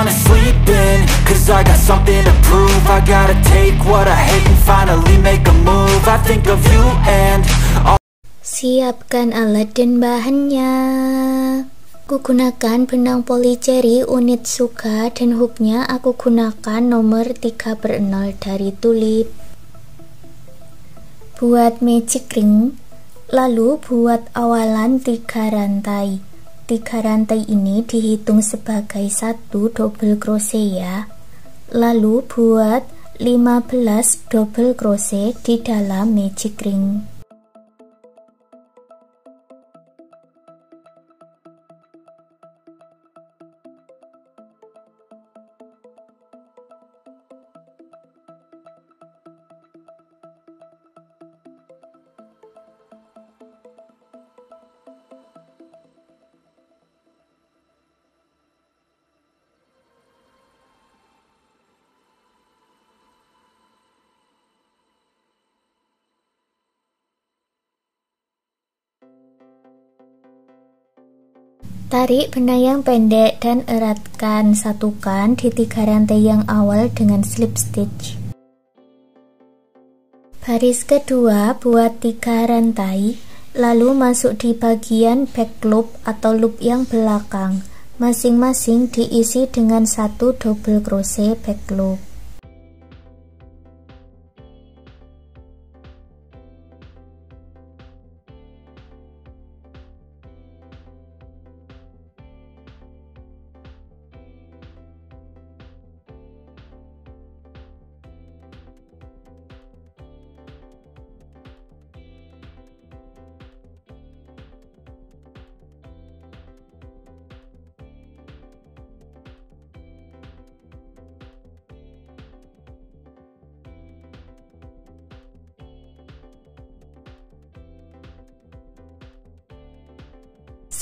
wanna sleep in, cause I got something to prove. I gotta take what I hate and finally make a move. I think of you and siapkan alat dan bahannya. Aku gunakan benang polycherry unit Suka dan hooknya aku gunakan nomor 3/0 dari Tulip. Buat magic ring, lalu buat awalan 3 rantai. 3 rantai ini dihitung sebagai 1 double crochet ya. Lalu buat 15 double crochet di dalam magic ring. Tarik benang pendek dan eratkan, satukan di 3 rantai yang awal dengan slip stitch. Baris kedua buat 3 rantai, lalu masuk di bagian back loop atau loop yang belakang. Masing-masing diisi dengan 1 double crochet back loop.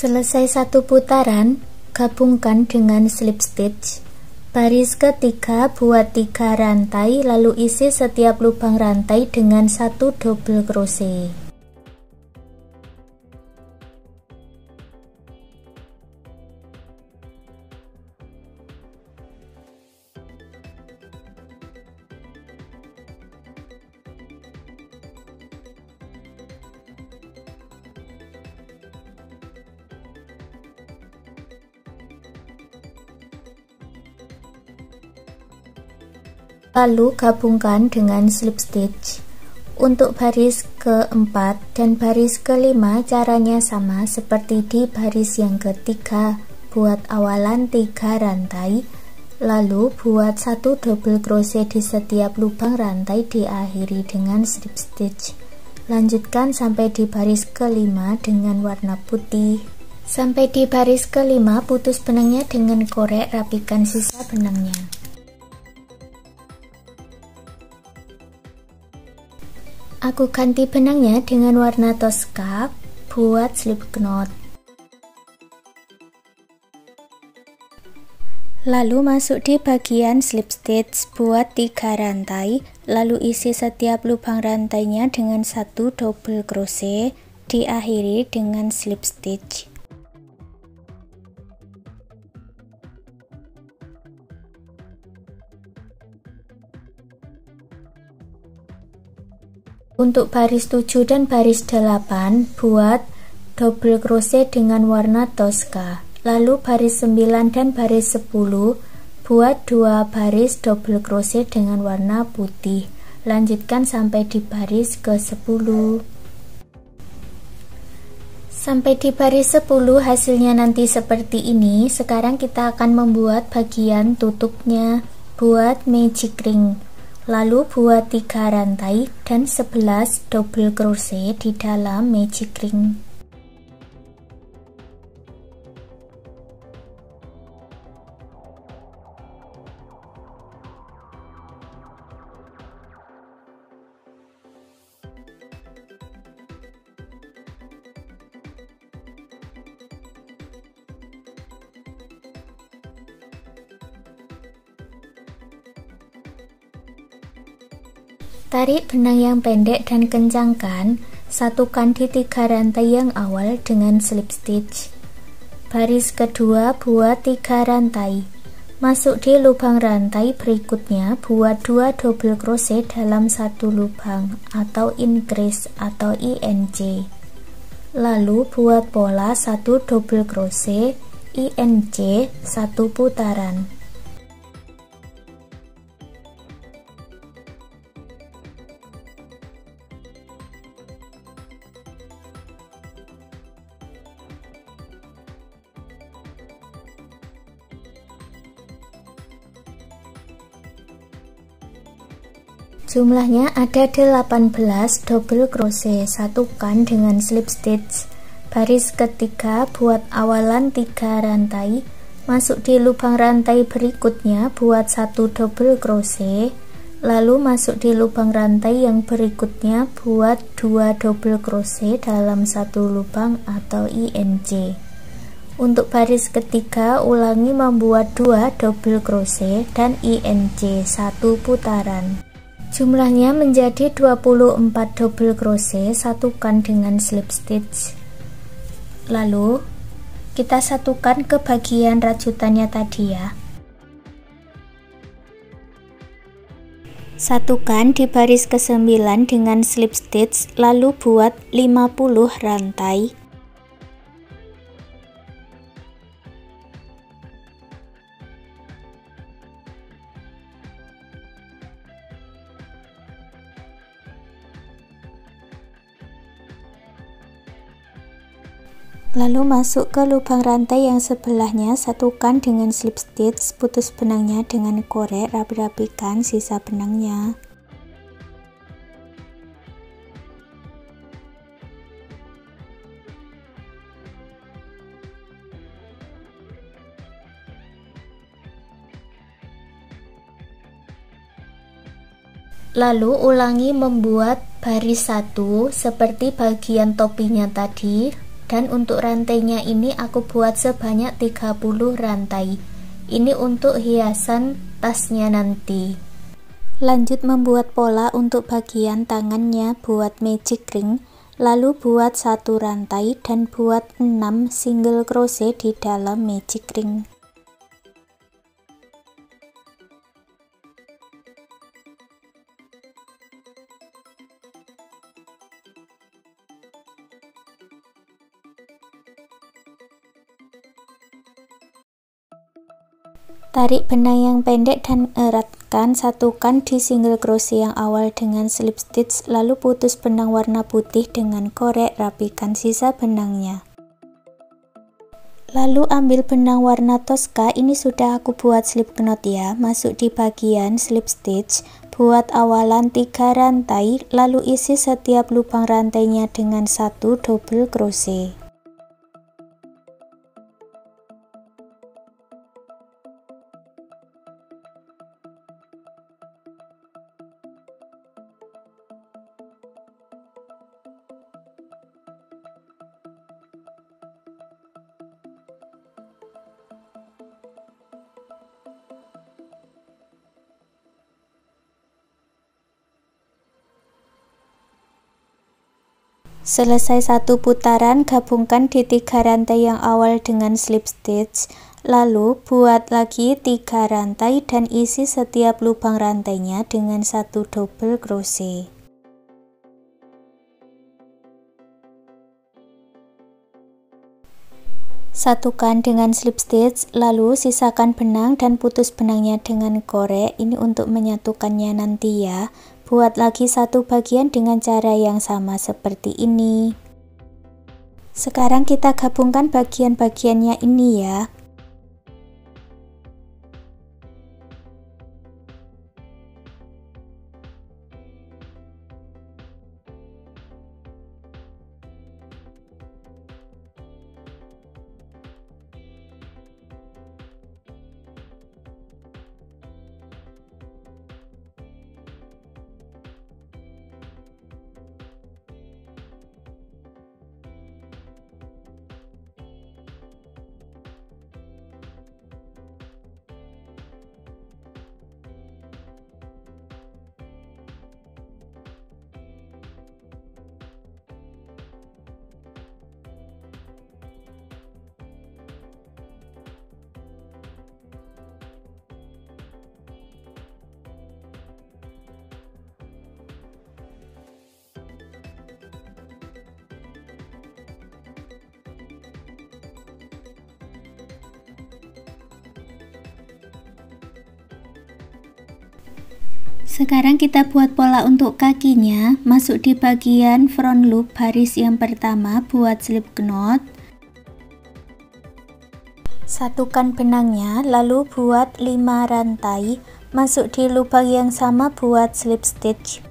Selesai 1 putaran, gabungkan dengan slip stitch. Baris ketiga buat 3 rantai, lalu isi setiap lubang rantai dengan 1 double crochet. Lalu gabungkan dengan slip stitch. Untuk baris keempat dan baris kelima caranya sama seperti di baris yang ketiga. Buat awalan 3 rantai, lalu buat 1 double crochet di setiap lubang rantai, diakhiri dengan slip stitch. Lanjutkan sampai di baris kelima dengan warna putih. Sampai di baris kelima, putus benangnya dengan korek, rapikan sisa benangnya. Aku ganti benangnya dengan warna Tosca buat slip knot. Lalu masuk di bagian slip stitch, buat 3 rantai, lalu isi setiap lubang rantainya dengan 1 double crochet, diakhiri dengan slip stitch. Untuk baris 7 dan baris 8 buat double crochet dengan warna Tosca. Lalu baris 9 dan baris 10 buat 2 baris double crochet dengan warna putih. Lanjutkan sampai di baris ke-10. Sampai di baris 10 hasilnya nanti seperti ini. Sekarang kita akan membuat bagian tutupnya. Buat magic ring. Lalu buat 3 rantai dan 11 double crochet di dalam magic ring. Tarik benang yang pendek dan kencangkan, satukan di 3 rantai yang awal dengan slip stitch. Baris kedua buat 3 rantai, Masuk di lubang rantai berikutnya, buat 2 double crochet dalam satu lubang atau increase atau INC. Lalu buat pola 1 double crochet, INC 1 putaran. Jumlahnya ada 18 double crochet, satukan dengan slip stitch. Baris ketiga buat awalan 3 rantai, masuk di lubang rantai berikutnya buat 1 double crochet, lalu masuk di lubang rantai yang berikutnya buat 2 double crochet dalam satu lubang atau INC. Untuk baris ketiga ulangi membuat 2 double crochet dan INC 1 putaran. Jumlahnya menjadi 24 double crochet, satukan dengan slip stitch. Lalu kita satukan ke bagian rajutannya tadi ya. Satukan di baris ke-9 dengan slip stitch, lalu buat 50 rantai. Lalu masuk ke lubang rantai yang sebelahnya, satukan dengan slip stitch, putus benangnya dengan korek, rapi-rapikan sisa benangnya. Lalu ulangi membuat baris 1 seperti bagian topinya tadi. Dan untuk rantainya ini aku buat sebanyak 30 rantai. Ini untuk hiasan tasnya nanti. Lanjut membuat pola untuk bagian tangannya, buat magic ring, lalu buat 1 rantai dan buat 6 single crochet di dalam magic ring. Tarik benang yang pendek dan eratkan, satukan di single crochet yang awal dengan slip stitch, lalu putus benang warna putih dengan korek, rapikan sisa benangnya. Lalu ambil benang warna Tosca, ini sudah aku buat slip knot ya, masuk di bagian slip stitch, buat awalan 3 rantai, lalu isi setiap lubang rantainya dengan 1 double crochet. Selesai 1 putaran, gabungkan di 3 rantai yang awal dengan slip stitch, lalu buat lagi 3 rantai dan isi setiap lubang rantainya dengan 1 double crochet. Satukan dengan slip stitch, lalu sisakan benang dan putus benangnya dengan korek, ini untuk menyatukannya nanti ya. Buat lagi 1 bagian dengan cara yang sama seperti ini. Sekarang kita gabungkan bagian-bagiannya ini ya. Sekarang kita buat pola untuk kakinya. Masuk di bagian front loop baris yang pertama, buat slip knot. Satukan benangnya, lalu buat 5 rantai. Masuk di lubang yang sama, buat slip stitch.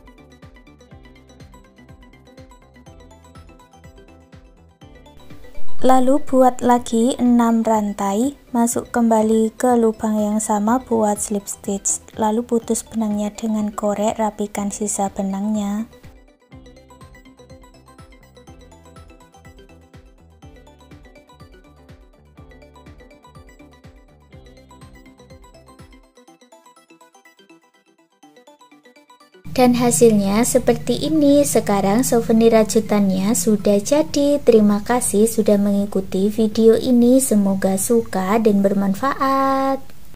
Lalu buat lagi 6 rantai, masuk kembali ke lubang yang sama, buat slip stitch. Lalu putus benangnya dengan korek, rapikan sisa benangnya. Dan hasilnya seperti ini. Sekarang souvenir rajutannya sudah jadi. Terima kasih sudah mengikuti video ini. Semoga suka dan bermanfaat.